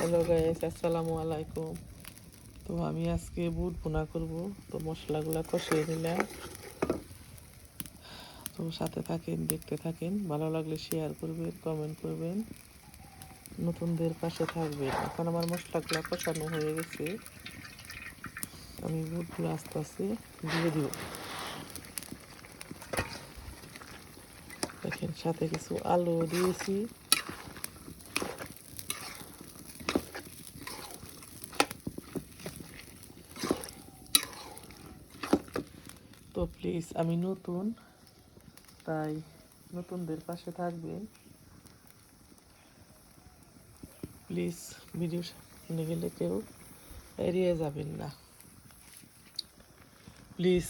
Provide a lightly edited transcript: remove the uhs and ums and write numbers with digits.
Hello guys, আসসালামু আলাইকুম। তো আমি আজকে বুট ভুনা করব। তো মশলাগুলো কষিয়ে নিলাম। তো সাথে থাকেন, দেখতে থাকেন। ভালো লাগলে শেয়ার করবেন, কমেন্ট করবেন, নতুনদের পাশে থাকবেন। এখন আমার মশলাগুলো কষানো হয়ে গেছে। আমি বুটগুলো আস্তে আস্তে দিয়ে দিব। দেখেন, সাথে কিছু আলু দিয়েছি। তো প্লিজ, আমি নতুন, তাই নতুনদের পাশে থাকবেন। প্লিজ, ভিডিও সামনে গেলে কেউ এড়িয়ে যাবেন না। প্লিজ